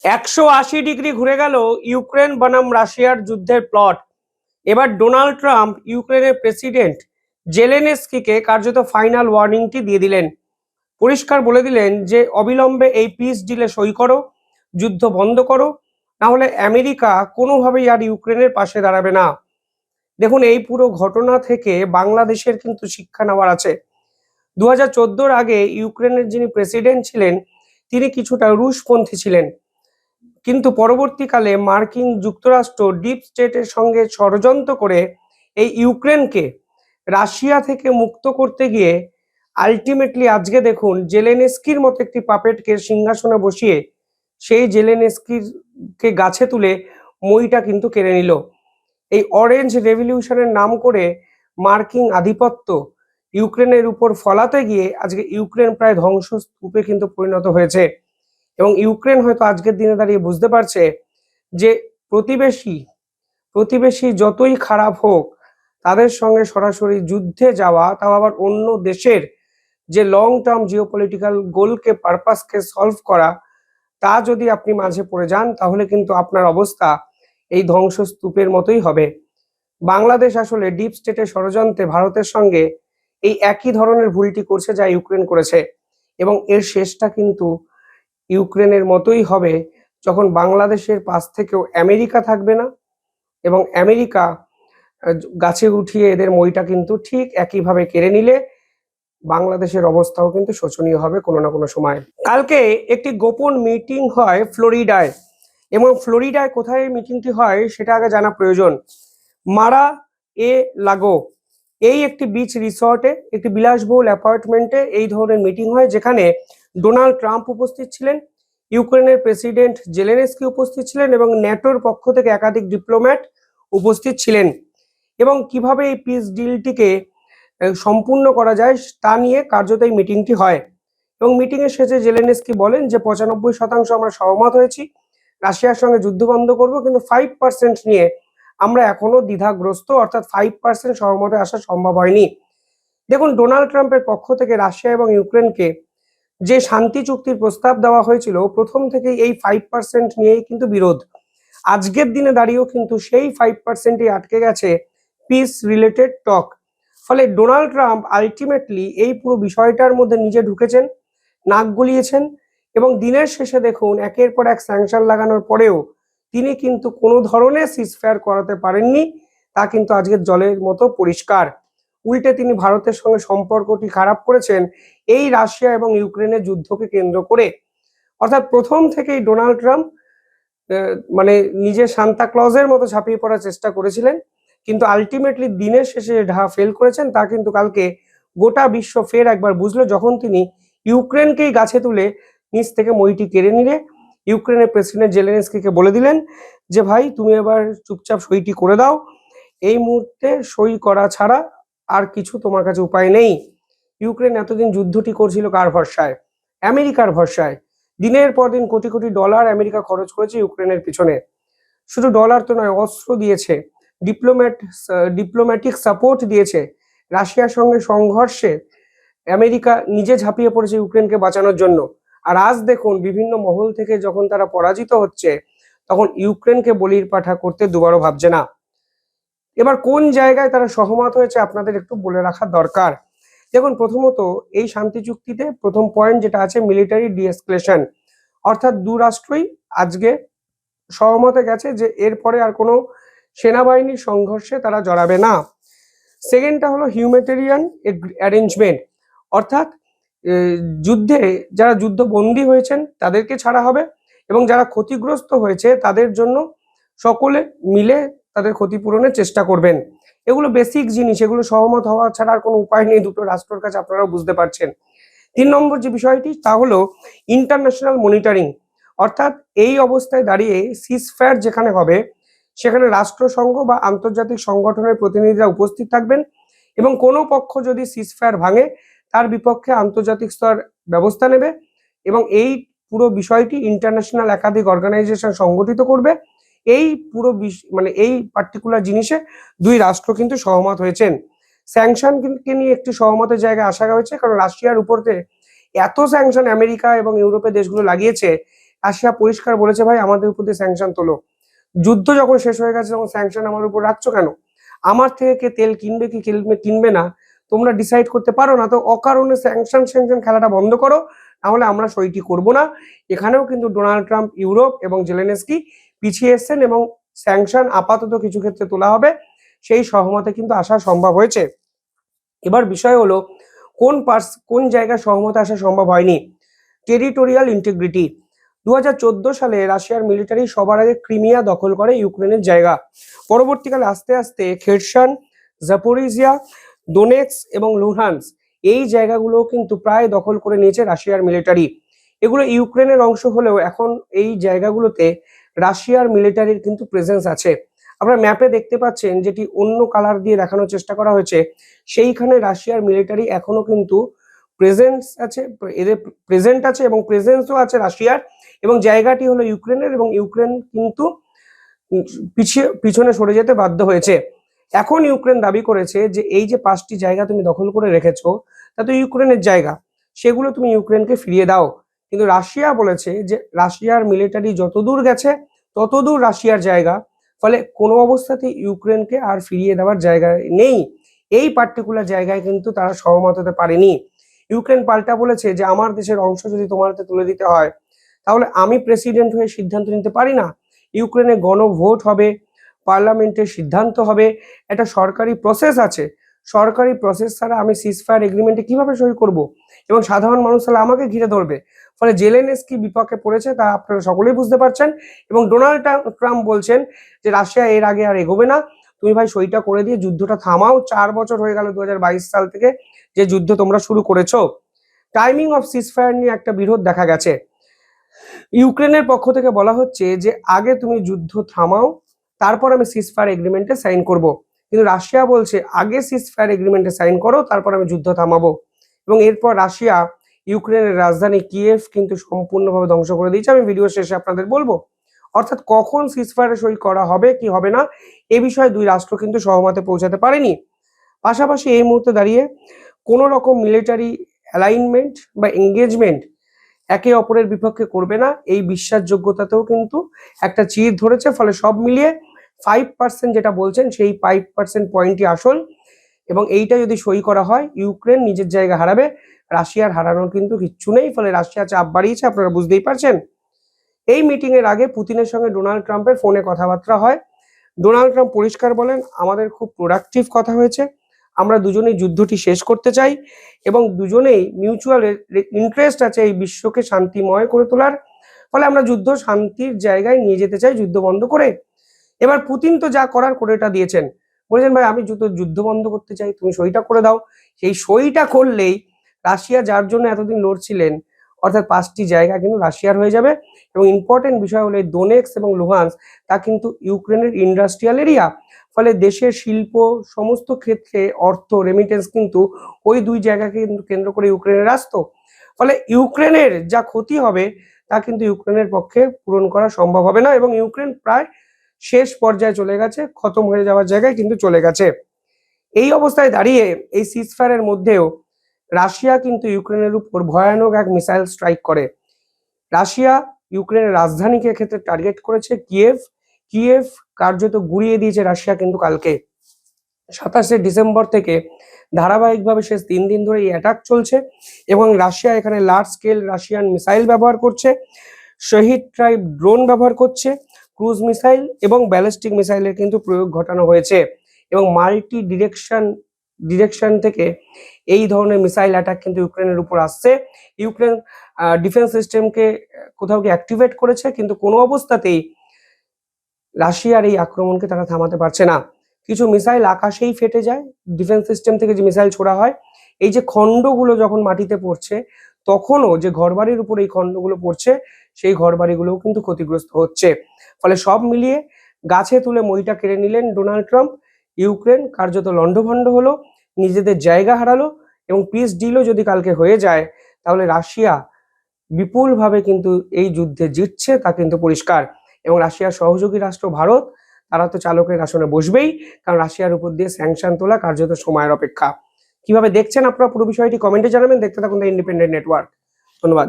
180 degree ঘুরে গেল Ukraine বনাম রাশিয়ার যুদ্ধের প্লট। এবার ডোনাল্ড ট্রাম্প ইউক্রেনের প্রেসিডেন্ট জেলেনস্কিকে কার্যত ফাইনাল ওয়ার্নিংটি দিয়ে দিলেন। পরিষ্কার বলে দিলেন যে অবিলম্বে এই পিস ডিলে সই করো, যুদ্ধ বন্ধ করো, না হলে আমেরিকা কোনোভাবেই আর ইউক্রেনের পাশে দাঁড়াবে না। দেখুন, এই পুরো ঘটনা থেকে বাংলাদেশের কিন্তু শিক্ষা নেওয়ার আছে। 2014-র আগে ইউক্রেনের যিনি প্রেসিডেন্ট ছিলেন তিনি কিছুটা রুশপন্থী ছিলেন, কিন্তু পরবর্তীকালে মার্কিন যুক্তরাষ্ট্র ডিপ স্টেটের সঙ্গে ষড়যন্ত্র করে এই ইউক্রেনকে রাশিয়া থেকে মুক্ত করতে গিয়ে আলটিমেটলি আজকে দেখুন জেলেনস্কির মতো একটি পাপেটকে সিংহাসনে বসিয়ে সেই জেলেনস্কিকে গাছে তুলে মইটা কিন্তু কেড়ে নিল। এই অরেঞ্জ রেভলিউশনের নাম করে মার্কিন আধিপত্য ইউক্রেনের উপর ফলাতে গিয়ে আজকে ইউক্রেন প্রায় ধ্বংসস্তূপে কিন্তু পরিণত হয়েছে। এবং ইউক্রেন হয়তো আজকের দিনে দাঁড়িয়ে বুঝতে পারছে যে প্রতিবেশী প্রতিবেশী যতই খারাপ হোক, তাদের সঙ্গে সরাসরি যুদ্ধে যাওয়া, তাও আবার অন্য দেশের যে লং টার্ম জিওপলিটিক্যাল গোলকে পারপাসকে সলভ করা, তা যদি আপনি মাঝে পড়ে যান তাহলে কিন্তু আপনার অবস্থা এই ধ্বংসস্তূপের মতোই হবে। বাংলাদেশ আসলে ডিপ স্টেটের ষড়যন্ত্রে ভারতের সঙ্গে এই একই ধরনের ভুলটি করছে যা ইউক্রেন করেছে, এবং এর শেষটা কিন্তু ইউক্রেনের মতোই হবে যখন বাংলাদেশের পাশ থেকেও আমেরিকা থাকবে না, এবং আমেরিকা গাছে উঠিয়ে এদের মইটা কিন্তু ঠিক একইভাবে কেড়ে নিলে বাংলাদেশের অবস্থাও কিন্তু শোচনীয় হবে কোনো না কোনো সময়। কালকে একটি গোপন মিটিং হয় ফ্লোরিডায়, এবং ফ্লোরিডায় কোথায় মিটিংটি হয় সেটা আগে জানা প্রয়োজন। মারা এ লাগো এই একটি বিচ রিসর্টে, একটি বিলাসবহুল অ্যাপার্টমেন্টে এই ধরনের মিটিং হয়, যেখানে ডোনাল্ড ট্রাম্প উপস্থিত ছিলেন, ইউক্রেনের প্রেসিডেন্ট জেলেনস্কি উপস্থিত ছিলেন, এবং ন্যাটোর পক্ষ থেকে একাধিক ডিপ্লোম্যাট উপস্থিত ছিলেন। এবং কিভাবে এই পিস ডিলটিকে সম্পূর্ণ করা যায় তা নিয়ে কার্যত এই মিটিংটি হয়। এবং মিটিংয়ের শেষে জেলেনস্কি বলেন যে 95% আমরা সহমত হয়েছি, রাশিয়ার সঙ্গে যুদ্ধ বন্ধ করব, কিন্তু 5% নিয়ে আমরা এখনো দ্বিধাগ্রস্ত, অর্থাৎ 5% সহমতে আসা সম্ভব হয়নি। দেখুন, ডোনাল্ড ট্রাম্পের পক্ষ থেকে রাশিয়া এবং ইউক্রেনকে যে শান্তি চুক্তির প্রস্তাব দেওয়া হয়েছিল, প্রথম থেকেই এই 5% নিয়েই কিন্তু বিরোধ। আজকের দিনে দাঁড়িয়েও কিন্তু সেই 5%ই আটকে গেছে পিস রিলেটেড টক। ফলে ডোনাল্ড ট্রাম্প আলটিমেটলি এই পুরো বিষয়টার মধ্যে নিজে ঢুকেছেন, নাক গলিয়েছেন, এবং দিনের শেষে দেখুন একের পর এক স্যাংশন লাগানোর পরেও তিনি কিন্তু কোনো ধরনের সিজফায়ার করাতে পারেননি। তা কিন্তু আজকের জলের মতো পরিষ্কার। উল্টে তিনি ভারতের সঙ্গে সম্পর্কটি খারাপ করেছেন এই রাশিয়া এবং ইউক্রেনের যুদ্ধকে কেন্দ্র করে। অর্থাৎ প্রথম থেকেই ডোনাল্ড ট্রাম্প মানে নিজের সান্তা ক্লজের মতো ঝাঁপিয়ে পড়ার চেষ্টা করেছিলেন, কিন্তু আলটিমেটলি দিনের শেষে ঢা ফেল করেছেন। তা কিন্তু কালকে গোটা বিশ্ব ফের একবার বুঝলো, যখন তিনি ইউক্রেনকেই গাছে তুলে নিচ থেকে মইটি কেড়ে নিলে ইউক্রেনের প্রেসিডেন্ট জেলেনস্কিকে বলে দিলেন যে ভাই তুমি এবার চুপচাপ সইটি করে দাও, এই মুহূর্তে সই করা ছাড়া আর কিছু তোমার কাছে উপায় নেই। ইউক্রেন এতদিন যুদ্ধটি করছিল কার ভরসায়? আমেরিকার ভরসায়। দিনের পর দিন কোটি কোটি ডলার আমেরিকা খরচ করেছে ইউক্রেনের পিছনে। শুধু ডলার তো নয়, অস্ত্র দিয়েছে, ডিপ্লোম্যাটিক সাপোর্ট দিয়েছে। রাশিয়ার সঙ্গে সংঘর্ষে আমেরিকা নিজে ঝাঁপিয়ে পড়েছে ইউক্রেনকে বাঁচানোর জন্য। আর আজ দেখুন বিভিন্ন মহল থেকে যখন তারা পরাজিত হচ্ছে, তখন ইউক্রেনকে বলির পাঠা করতে দুবারও ভাবছে না। এবার কোন জায়গায় তারা সহমত হয়েছে আপনাদের একটু বলে রাখা দরকার। দেখুন, প্রথমত এই শান্তি চুক্তিতে প্রথম পয়েন্ট যেটা আছে মিলিটারি ডিএসকেলেশন, অর্থাৎ দু রাষ্ট্রই আজকে সহমতে গেছে যে এরপরে আর কোনো সেনাবাহিনীর সংঘর্ষে তারা জড়াবে না। সেকেন্ডটা হলো হিউম্যানিটেরিয়ান অ্যারেঞ্জমেন্ট, অর্থাৎ যুদ্ধে যারা যুদ্ধবন্দী হয়েছেন তাদেরকে ছাড়া হবে, এবং যারা ক্ষতিগ্রস্ত হয়েছে তাদের জন্য সকলে মিলে তাদের ক্ষতিপূরণের চেষ্টা করবেন। এগুলো বেসিক জিনিস, এগুলো সহমত হওয়া ছাড়া আর কোনো উপায় নেই দুটো রাষ্ট্রের কাছে, আপনারাও বুঝতে পারছেন। 3 নম্বর যে বিষয়টি তা হলো ইন্টারন্যাশনাল মনিটরিং, অর্থাৎ এই অবস্থায় দাঁড়িয়ে সিজফায়ার যেখানে হবে সেখানে রাষ্ট্রসংঘ বা আন্তর্জাতিক সংগঠনের প্রতিনিধিরা উপস্থিত থাকবেন, এবং কোনো পক্ষ যদি সিজফায়ার ভাঙে তার বিপক্ষে আন্তর্জাতিক স্তর ব্যবস্থা নেবে, এবং এই পুরো বিষয়টি ইন্টারন্যাশনাল একাধিক অর্গানাইজেশন সংগঠিত করবে। এই পুরো মানে এই পার্টিকুলার জিনিসে দুই রাষ্ট্র কিন্তু সহমত হয়েছেন। স্যাংশনকে নিয়ে একটি সহমতের জায়গায় আসা হয়েছে, কারণ রাশিয়ার উপরে এত স্যাংশন আমেরিকা এবং ইউরোপের দেশগুলো লাগিয়েছে রাশিয়া পরিষ্কার বলেছে, ভাই আমাদের উপর দিয়ে স্যাংশন তোলো। যুদ্ধ যখন শেষ হয়ে গেছে তখন স্যাংশন আমার উপর রাখছো কেন? আমার থেকে কে তেল কিনবে কি কিনবে না তোমরা ডিসাইড করতে পারো না? তো অকারণে স্যাংশন স্যাংশন খেলাটা বন্ধ করো, নাহলে আমরা সইটি করব না। এখানেও কিন্তু ডোনাল্ড ট্রাম্প, ইউরোপ এবং জেলেনস্কি পিছিয়ে এসছেন এবং স্যাংশন আপাতত কিছু ক্ষেত্রে তোলা হবে, সেই সহমতে কিন্তু আসা সম্ভব হয়েছে। এবার বিষয় হলো কোন জায়গায় সহমতে আসা সম্ভব হয়নি। Territorial integrity. 2014 সালে রাশিয়ার মিলিটারি সবার আগে ক্রিমিয়া দখল করে ইউক্রেনের জায়গা। পরবর্তীকালে আস্তে আস্তে খেরসন, জাপোরিজিয়া, ডোনেটস এবং লুহান্স এই জায়গাগুলো কিন্তু প্রায় দখল করে নিয়েছে রাশিয়ার মিলিটারি। এগুলো ইউক্রেনের অংশ হলেও এখন এই জায়গাগুলোতে রাশিয়ার মিলিটারির কিন্তু প্রেজেন্স আছে। আপনারা ম্যাপে দেখতে পাচ্ছেন, যেটি অন্য কালার দিয়ে দেখানোর চেষ্টা করা হয়েছে, সেইখানে রাশিয়ার মিলিটারি এখনো কিন্তু প্রেজেন্ট আছে এবং প্রেজেন্সও আছে রাশিয়ার, এবং জায়গাটি হলো ইউক্রেনের, এবং ইউক্রেন কিন্তু পিছনে সরে যেতে বাধ্য হয়েছে। এখন ইউক্রেন দাবি করেছে যে এই যে 5টি জায়গা তুমি দখল করে রেখেছো তা তো ইউক্রেনের জায়গা, সেগুলো তুমি ইউক্রেনকে ফিরিয়ে দাও। কিন্তু রাশিয়া বলেছে যে রাশিয়ার মিলিটারি যতদূর গেছে ততদূর রাশিয়ার জায়গা, ফলে কোনো অবস্থাতেই ইউক্রেনকে আর ফিরিয়ে দেওয়ার জায়গা নেই। এই পার্টিকুলার জায়গায় কিন্তু তারা সহমত হতে পারেনি। ইউক্রেন পাল্টা বলেছে যে আমার দেশের অংশ যদি তোমার হাতে তুলে দিতে হয় তাহলে আমি প্রেসিডেন্ট হয়ে সিদ্ধান্ত নিতে পারি না। ইউক্রেনে গণভোট হবে, পার্লামেন্টের সিদ্ধান্ত হবে, একটা সরকারি প্রসেস আছে। সরকারি প্রসেস ছাড়া আমি সিজফায়ার এগ্রিমেন্টে কিভাবে সই করব, এবং সাধারণ মানুষ তাহলে আমাকে ঘিরে ধরবে। ফলে জেলেনস্কি বিপাকে পড়েছে, তা আপনারা সকলেই বুঝতে পারছেন। এবং ডোনাল্ড ট্রাম্প বলছেন যে রাশিয়া এর আগে আর এগোবে না, তুমি ভাই সইটা করে দিয়ে যুদ্ধটা থামাও। 4 বছর হয়ে গেল 2022 সাল থেকে যে যুদ্ধ তোমরা শুরু করেছো। টাইমিং অফ সিজফায়ার নিয়ে একটা বিরোধ দেখা গেছে। ইউক্রেনের পক্ষ থেকে বলা হচ্ছে যে আগে তুমি যুদ্ধ থামাও, তারপর আমি সিজফায়ার এগ্রিমেন্টে সাইন করব। কিন্তু রাশিয়া বলছে আগে সিজফায়ার এগ্রিমেন্টে সাইন করো, তারপর আমি যুদ্ধ থামাবো। এবং এরপর রাশিয়া ইউক্রেনের রাজধানী কিয়েভ কিন্তু সম্পূর্ণভাবে ধ্বংস করে দিয়েছে। আমি ভিডিও শেষে আপনাদের বলবো। অর্থাৎ কখন সিজফায়ারে সই করা হবে কি হবে না এ বিষয়ে দুই রাষ্ট্র কিন্তু সহমতে পৌঁছাতে পারেনি। পাশাপাশি এই মুহূর্তে দাঁড়িয়ে কোনো রকম মিলিটারি অ্যালাইনমেন্ট বা এঙ্গেজমেন্ট একে অপরের বিপক্ষে করবে না, এই বিশ্বাসযোগ্যতাতেও কিন্তু একটা চির ধরেছে। ফলে সব মিলিয়ে 5% যেটা বলছেন সেই 5% পয়েন্টই আসল, এবং এইটা যদি সই করা হয় ইউক্রেন নিজের জায়গা হারাবে, রাশিয়ার হারানোর কিন্তু কিচ্ছু নেই। ফলে রাশিয়া চাপ বাড়িয়েছে, আপনারা বুঝতেই পারছেন। এই মিটিং এর আগে পুতিনের সঙ্গে ডোনাল্ড ট্রাম্পের ফোনে কথাবার্তা হয়। ডোনাল্ড ট্রাম্প পরিষ্কার বলেন, আমাদের খুব প্রোডাক্টিভ কথা হয়েছে, আমরা দুজনেই যুদ্ধটি শেষ করতে চাই এবং দুজনেই মিউচুয়াল ইন্টারেস্ট আছে এই বিশ্বকে শান্তিময় করে তোলার। ফলে আমরা যুদ্ধ শান্তির জায়গায় নিয়ে যেতে চাই যুদ্ধ বন্ধ করে। এবার পুতিন তো যা করার করে এটা দিয়েছেন, বলেছেন ভাই আমি যুদ্ধ বন্ধ করতে চাই, তুমি সইটা করে দাও। সেই সইটা করলেই রাশিয়া যার জন্য এতদিন লড়ছিলেন, অর্থাৎ 5টি জায়গা কিন্তু রাশিয়ার হয়ে যাবে। এবং ইম্পর্টেন্ট বিষয় হলো ডোনেটস এবং লুহান্স তা কিন্তু ইউক্রেনের ইন্ডাস্ট্রিয়াল এরিয়া। ফলে দেশের শিল্প সমস্ত ক্ষেত্রে অর্থ রেমিটেন্স কিন্তু ওই দুই জায়গাকে কিন্তু কেন্দ্র করে ইউক্রেনের আসতো। ফলে ইউক্রেনের যা ক্ষতি হবে তা কিন্তু ইউক্রেনের পক্ষে পূরণ করা সম্ভব হবে না, এবং ইউক্রেন প্রায় শেষ পর্যায়ে চলে গেছে, খতম হয়ে যাওয়ার জায়গায় কিন্তু চলে গেছে। এই অবস্থায় দাঁড়িয়ে এই সিজফায়ারের মধ্যেও রাশিয়া কিন্তু ইউক্রেনের উপর ভয়ানক এক মিসাইল স্ট্রাইক করে। রাশিয়া ইউক্রেনের রাজধানীকে ক্ষেত্রে টার্গেট করেছে কিয়েভ কার্যত গুড়িয়ে দিয়েছে রাশিয়া কিন্তু কালকে। 27শে ডিসেম্বর থেকে ধারাবাহিকভাবে শেষ 3 দিন ধরে এই অ্যাটাক চলছে, এবং রাশিয়া এখানে লার্জ স্কেল রাশিয়ান মিসাইল ব্যবহার করছে, শহীদ ট্রাইব ড্রোন ব্যবহার করছে, ক্রুজ মিসাইল এবং ব্যালিস্টিক মিসাইলের কিন্তু প্রয়োগ ঘটানো হয়েছে। এবং মাল্টি ডিরেকশন থেকে এই ধরনের মিসাইল অ্যাটাক কিন্তু ইউক্রেনের উপর আসছে। ইউক্রেন ডিফেন্স সিস্টেমকে কোথাও কি অ্যাক্টিভেট করেছে, কিন্তু কোনো অবস্থাতেই রাশিয়ার এই আক্রমণকে তারা থামাতে পারছে না। কিছু মিসাইল আকাশেই ফেটে যায়, ডিফেন্স সিস্টেম থেকে যে মিসাইল ছোড়া হয়, এই যে খণ্ডগুলো যখন মাটিতে পড়ছে তখনও যে ঘরবাড়ির উপর এই খণ্ডগুলো পড়ছে সেই ঘরবাড়িগুলোও কিন্তু ক্ষতিগ্রস্ত হচ্ছে। ফলে সব মিলিয়ে গাছে তুলে মইটা কেড়ে নিলেন ডোনাল্ড ট্রাম্প। ইউক্রেন কার্যত লণ্ডভণ্ড হলো, নিজেদের জায়গা হারালো, এবং পিস ডিলও যদি কালকে হয়ে যায় তাহলে রাশিয়া বিপুলভাবে কিন্তু এই যুদ্ধে জিতছে তা কিন্তু পরিষ্কার। এবং রাশিয়ার সহযোগী রাষ্ট্র ভারত, তারা তো চালকের আসনে বসবেই, কারণ রাশিয়ার উপর দিয়ে স্যাংশন তোলা কার্যত সময়ের অপেক্ষা। কিভাবে দেখছেন আপনারা পুরো বিষয়টি কমেন্টে জানাবেন। দেখতে থাকুন দ্য ইন্ডিপেন্ডেন্ট নেটওয়ার্ক। ধন্যবাদ।